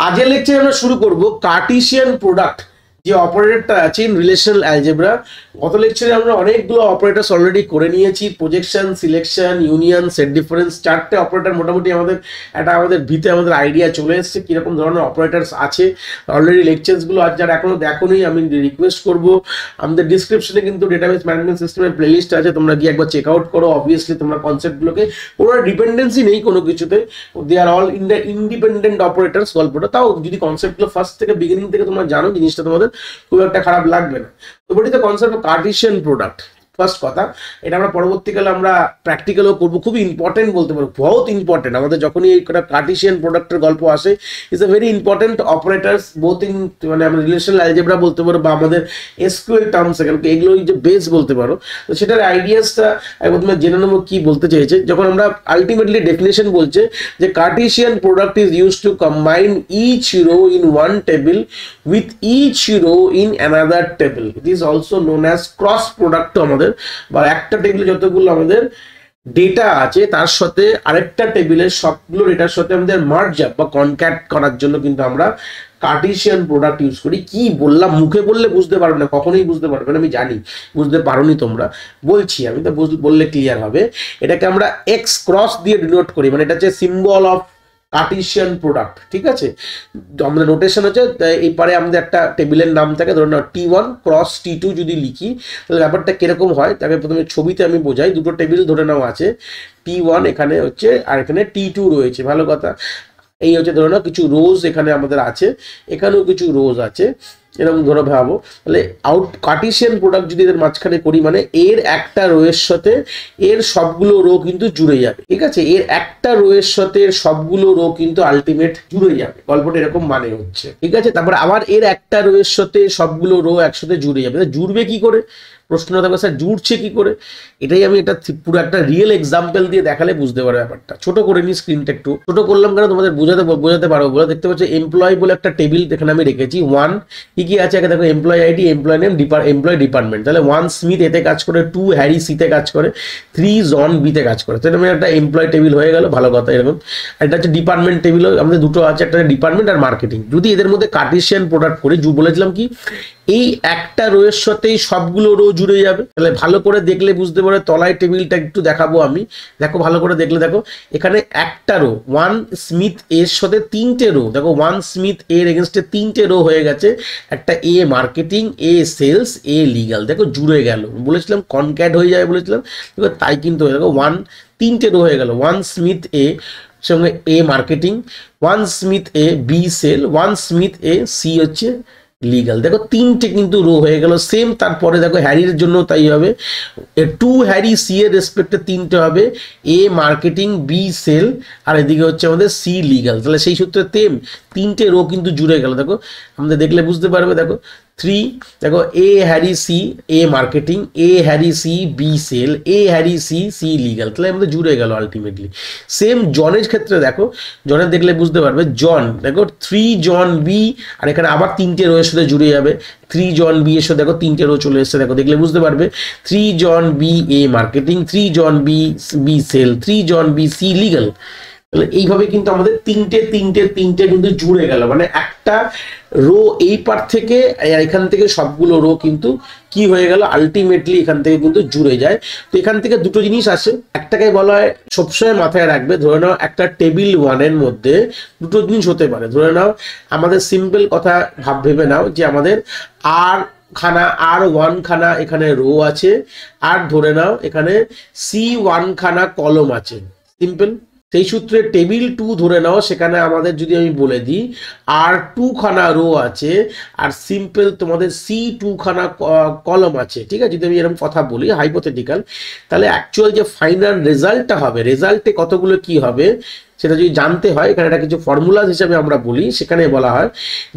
আজকের লেকচারে আমরা শুরু করব কার্টেসিয়ান প্রোডাক্ট যে অপারেটরটা আছে ইন রিলেশনাল অ্যালজেব্রা। গত লেকচারে আমরা অনেকগুলো অপারেটরস অলরেডি করে নিয়েছি, projection, selection, union, set difference, চারটে অপারেটর মোটামুটি আমাদের আমাদের আইডিয়া চলে এসেছে কিরকম ধরনের অপারেটরস আছে। অলরেডি লেকচারসগুলো আজ যারা এখনো দেখোনি আমি রিকোয়েস্ট করব, আমাদের ডিসক্রিপশনে কিন্তু ডেটাবেস ম্যানেজমেন্ট সিস্টেমের প্লেলিস্ট আছে, তোমরা গিয়ে একবার চেক আউট করো। অবভিয়াসলি তোমরা কনসেপ্টগুলোকে কোনো ডিপেন্ডেন্সি নেই কোনো কিছুতে, দে আর অল ইন্ডিপেন্ডেন্ট অপারেটরস। গল্পটা তাও যদি কনসেপ্টগুলো ফার্স্ট থেকে বিগিনিং থেকে তোমরা জানো, জিনিসটা তোমাদের খুব একটা খারাপ লাগবে না। তো বলি তো concept of Cartesian product. First কথা, এটা আমরা পরবর্তীকালে আমরা প্র্যাকটিক্যালও করবো, খুবই ইম্পর্টেন্ট বলতে পারবো, বহুত ইম্পর্টেন্ট। আমাদের যখনই এই কার্টেসিয়ান প্রোডাক্টের গল্প আসে, is a very important operators both in, মানে আমরা রিলেশনাল অ্যালজেব্রা বলতে পারো বা আমাদের এসকিউএল টার্মস, এখানে এগুলো যে বেস বলতে পারো। তো সেটার আইডিয়াসটা প্রথমে জেনে নেবো কি বলতে চেয়েছে। যখন আমরা আলটিমেটলি ডেফিনেশন বলছে যে Cartesian product is use to combine each row in one table with each row in another table. It is also known as cross product. আমাদের বা একটা টেবিলে যতগুলো আমাদের ডেটা আছে তার সাথে আরেকটা টেবিলের সবগুলো ডেটার সাথে আমাদের মার্জ আপ বা কনক্যাট করার জন্য কিন্তু আমরা কার্টেসিয়ান প্রোডাক্ট ইউজ করি। কি বললাম, মুখে বললে বুঝতে পারবে না, কখনোই বুঝতে পারবে না, আমি জানি বুঝতে পারোনি তোমরা, বলছি আমি তো বললে ক্লিয়ার হবে। এটাকে আমরা এক্স ক্রস দিয়ে ডিনোট করি, মানে এটা হচ্ছে সিম্বল অফ কার্টেসিয়ান প্রোডাক্ট। ঠিক আছে, আমাদের নোটেশন হচ্ছে এই পারে আমাদের একটা টেবিলের নাম থাকে, ধরুন T1 ক্রস T2 যদি লিখি তাহলে ব্যাপারটা কিরকম হয় তাকে প্রথমে ছবিতে আমি বোঝাই। দুটো টেবিল ধরে নাও আছে, T1 এখানে হচ্ছে আর এখানে T2 রয়েছে, ভালো কথা। এই হচ্ছে ধরে নাও কিছু রোজ এখানে আমাদের আছে, এখানেও কিছু রোজ আছে, এরকম ধরো ভাবো। তাহলে কার্টেসিয়ান প্রোডাক্ট যদি এদের মাঝখানে করি, মানে এর একটা রোয়ের সাথে এর সবগুলো রো কিন্তু জুড়ে যাবে। ঠিক আছে, এর একটা রোয়ের সাথে সবগুলো রো কিন্তু আলটিমেট জুড়ে যাবে, গল্পটা এরকম মানে হচ্ছে। ঠিক আছে, তারপরে আবার এর একটা রোয়ের সাথে সবগুলো রো একসাথে জুড়ে যাবে। জুড়বে কি করে, প্রশ্ন থাকবে স্যার জুড়ছে কি করে। এটাই আমি এটা পুরো একটা রিয়েল এক্সাম্পল দিয়ে দেখালে বুঝতে পারো ব্যাপারটা। ছোট করে নি স্ক্রিনটা, একটু ছোট করলাম কেন তোমাদের বোঝাতে পারবো বলে। দেখতে পাচ্ছ এমপ্লয় বলে একটা টেবিল এখানে আমি রেখেছি। ওয়ান কি কি আছে, দেখো employ ID, employ name, employ department. তাহলে 1 স্মিথ এতে কাজ করে, 2 হ্যারি সিতে কাজ করে, 3 জন বিতে কাজ করে। তাহলে একটা এমপ্লয় টেবিল হয়ে গেল, ভালো কথা। এরকম এটা হচ্ছে ডিপার্টমেন্ট টেবিল, আমাদের দুটো আছে, একটা ডিপার্টমেন্ট আর মার্কেটিং। যদি এদের মধ্যে কার্টেসিয়ান প্রোডাক্ট করি, বলেছিলাম কি এই একটা রোয়ের সাথেই সবগুলো রো জুড়ে যাবে। তাহলে ভালো করে দেখলে বুঝতে পারো, তলায় টেবিলটা একটু দেখাবো আমি, দেখো ভালো করে দেখলে দেখো এখানে একটা রো 1 স্মিথ এর সাথে 3টে রো, দেখো 1 স্মিথ এর এগেনস্টে 3টে রো হয়ে গেছে। একটা এ মার্কেটিং, এ সেলস, এ লিগাল, দেখো জুড়ে গেল। বলেছিলাম কনক্যাট হয়ে যাবে বলেছিলাম, দেখো তাই কিন্তু দেখো 3টে রো হয়ে গেল। 1 স্মিথ এ সঙ্গে এ মার্কেটিং, 1 স্মিথ এ বি সেল, 1 স্মিথ এ সি হচ্ছে লিগাল, দেখো 3টে কিন্তু রো হয়ে গেল। সেম তারপরে দেখো হ্যারির জন্য তাই হবে, 2 হ্যারি সি এর রেসপেক্টে 3টে হবে, এ মার্কেটিং, বি সেল, আর এদিকে হচ্ছে আমাদের সি লিগাল। তাহলে সেই সূত্রে 3টে রো কিন্তু জুড়ে গেল। দেখো আমাদের দেখলে বুঝতে পারবে, দেখো 3, দেখো এ হ্যারি সি, এ মার্কেটিং, এ হ্যারি সি, বি সেল, এ হ্যারি সি, সি লিগাল। তাহলে আমাদের জুড়ে গেল আলটিমেটলি। সেম জনের ক্ষেত্রে দেখো, জনের দেখলে বুঝতে পারবে, জন দেখো 3 জন বি, আর এখানে আবার 3টে রোয়ের সাথে জুড়ে যাবে। 3 জন বি এর সাথে দেখো 3টে রো চলে এসছে, দেখো দেখলে বুঝতে পারবে। 3 জন B A marketing, 3 John B cell, 3 John B C legal. তাহলে এইভাবে কিন্তু আমাদের তিনটে কিন্তু জুড়ে গেল, মানে একটা রো এই পার থেকে এখান থেকে সবগুলো রো কিন্তু কি হয়ে গেল, আলটিমেটলি এখান থেকে কিন্তু জুড়ে যায়। তো এখান থেকে দুটো জিনিস আসে, একটাকে বলা হয় সবসময় মাথায় রাখবে, ধরে নাও একটা টেবিল 1-এর মধ্যে দুটো জিনিস হতে পারে। ধরে নাও আমাদের সিম্পল কথা ভেবে নাও যে আমাদের R1 খানা এখানে রো আছে, আর ধরে নাও এখানে C1 খানা কলম আছে, সিম্পল। সেই সূত্রে টেবিল 2 ধরে নাও, সেখানে আমাদের যদি আমি বলে দিই R2 খানা রো আছে, আর সিম্পল তোমাদের C2 খানা কলম আছে। ঠিক আছে, যদি আমি এরকম কথা বলি হাইপোথেটিক্যাল, তাহলে অ্যাকচুয়াল যে ফাইনাল রেজাল্টটা হবে, রেজাল্টে কতগুলো কি হবে সেটা যদি জানতে হয়, এখানে একটা কিছু ফর্মুলা হিসাবে আমরা বলি, সেখানে বলা হয়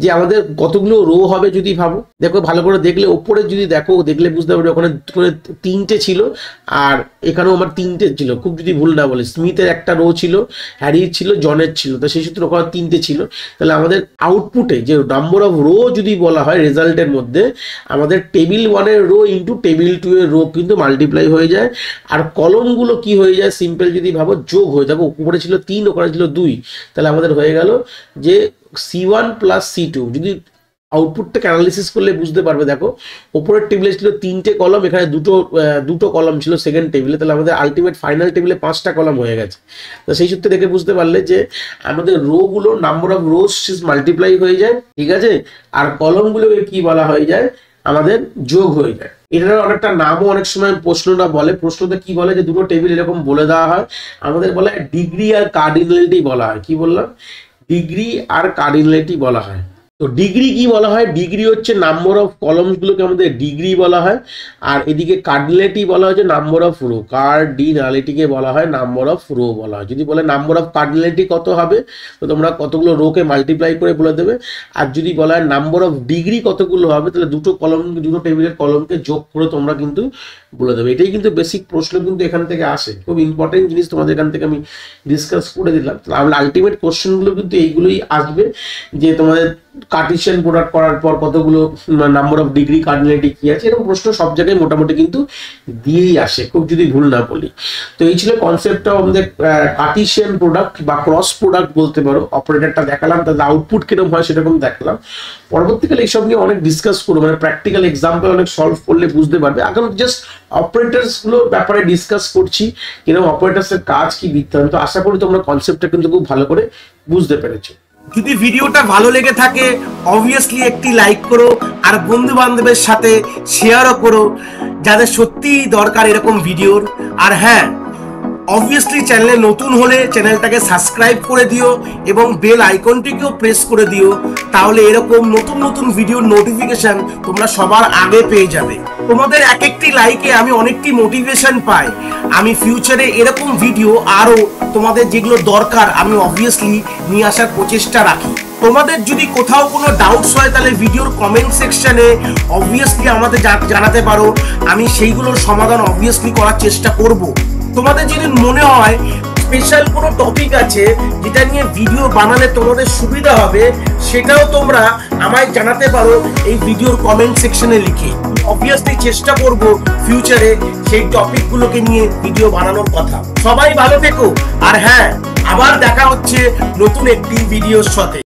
যে আমাদের কতগুলো রো হবে। যদি ভাবো, দেখো ভালো করে দেখলে ওপরে যদি দেখো, দেখলে বুঝতে পারবে ওখানে 3টে ছিল, আর এখানেও আমার 3টে ছিল, খুব যদি ভুল না বলে। স্মিথের একটা রো ছিল, হ্যারির ছিল, জনের ছিল, তো সেই সূত্রে ওখানে 3টে ছিল। তাহলে আমাদের আউটপুটে যে নাম্বার অফ রো যদি বলা হয় রেজাল্টের মধ্যে, আমাদের টেবিল 1-এর রো ইন্টু টেবিল 2-এর রো কিন্তু মাল্টিপ্লাই হয়ে যায়, আর কলমগুলো কি হয়ে যায়, সিম্পল যদি ভাবো যোগ হয়ে, দেখো উপরে ছিল 3, ওখানে ছিল 2, তাহলে আমাদের হয়ে গেল যে C1 প্লাস C2 যদি আউটপুটটাকে অ্যানালিসিস করলে বুঝতে পারবে, দেখো ওপরের টেবিলে ছিল 3টে কলাম, এখানে দুটো কলাম ছিল সেকেন্ড টেবিলে, তাহলে আমাদের আলটিমেট ফাইনাল টেবিলে 5টা কলাম হয়ে গেছে। তো সেই সূত্রে দেখে বুঝতে পারলে যে আমাদের রো গুলো নাম্বার অফ রোজ মাল্টিপ্লাই হয়ে যায়, ঠিক আছে, আর কলমগুলোকে কি বলা হয়ে যায়, আমাদের যোগ হয়ে যায়। এটার অনেকটা নামও অনেক সময় প্রশ্নটা বলে, প্রশ্নটা কি বলে যে দুটো টেবিল এরকম বলে দেওয়া হয়, আমাদের বলা হয় ডিগ্রি আর কার্ডিনালিটি বলা হয়। কি বললাম? ডিগ্রি আর কার্ডিনালিটি বলা হয়। তো ডিগ্রি কি বলা হয়? ডিগ্রি হচ্ছে নাম্বার অফ কলমস গুলোকে আমাদের ডিগ্রি বলা হয়, আর এদিকে কার্ডিনালিটি বলা হচ্ছে নাম্বার অফ রো, কার্ডিনালিটিকে বলা হয় নাম্বার অফ রো বলা হয়। যদি বলে নাম্বার অফ কার্ডিনালিটি কত হবে, তো তোমরা কতগুলো রোকে মাল্টিপ্লাই করে বলে দেবে, আর যদি বলা হয় নাম্বার অফ ডিগ্রি কতগুলো হবে, তাহলে দুটো টেবিলের কলমকে যোগ করে তোমরা কিন্তু বলে দেবে। এটাই কিন্তু বেসিক প্রশ্ন কিন্তু এখান থেকে আসে, খুব ইম্পর্টেন্ট জিনিস তোমাদের এখান থেকে আমি ডিসকাস করে দিলাম। তাহলে আলটিমেট কোশ্চেনগুলো কিন্তু এইগুলোই আসবে, যে তোমাদের কার্টেসিয়ান প্রোডাক্ট করার পর কতগুলো নাম্বার অফ ডিগ্রি, কার্ডিনালিটি কি আছে, এরকম প্রশ্ন সব জায়গায় মোটামুটি কিন্তু দিয়েই আসে, খুব যদি ভুল না বলি। তো এই ছিল কনসেপ্টটা আমাদের কার্টেসিয়ান প্রোডাক্ট বা ক্রস প্রোডাক্ট বলতে পারো। অপারেটরটা দেখালাম, তাহলে আউটপুট কিরকম হয় সেরকম দেখালাম। পরবর্তীকালে এইসব নিয়ে অনেক ডিসকাস করবো, মানে প্র্যাকটিক্যাল এক্সাম্পল অনেক সলভ করলে বুঝতে পারবে। এখন জাস্ট অপারেটার্স গুলো ব্যাপারে ডিসকাস করছি, কিরকম অপারেটার্স এর কাজ কি বৃত্তান্ত। আশা করি তোমরা কনসেপ্টটা কিন্তু খুব ভালো করে বুঝতে পেরেছো। যদি ভিডিওটা ভালো লেগে থাকে অবভিয়াসলি একটি লাইক করো, আর বন্ধু বান্ধবের সাথে শেয়ারও করো যাদের সত্যিই দরকার এরকম ভিডিওর। আর হ্যাঁ, অবভিয়াসলি চ্যানেলে নতুন হলে চ্যানেলটাকে সাবস্ক্রাইব করে দিও এবং বেল আইকনটিকেও প্রেস করে দিও, তাহলে এরকম নতুন নতুন ভিডিওর নোটিফিকেশন তোমরা সবার আগে পেয়ে যাবে। তোমাদের এক একটি লাইকে আমি অনেকটি মোটিভেশন পাই, আমি ফিউচারে এরকম ভিডিও আরো তোমাদের যেগুলো দরকার আমি অবভিয়াসলি নিয়ে আসার প্রচেষ্টা রাখি। তোমাদের যদি কোথাও কোনো ডাউটস হয় তাহলে ভিডিওর কমেন্ট সেকশনে অবভিয়াসলি আমাদের জানাতে পারো, আমি সেইগুলোর সমাধান অবভিয়াসলি করার চেষ্টা করব। তোমাদের যদি মনে হয় স্পেশাল কোনো টপিক আছে যেটা নিয়ে ভিডিও বানালে তোমাদের সুবিধা হবে, সেটাও তোমরা আমায় জানাতে পারো এই ভিডিওর কমেন্ট সেকশনে লিখে। অবভিয়াসলি চেষ্টা করব ফিউচারে সেই টপিকগুলোকে নিয়ে ভিডিও বানানোর কথা। সবাই ভালো থেকো, আর হ্যাঁ, আবার দেখা হচ্ছে নতুন একটি ভিডিওর সাথে।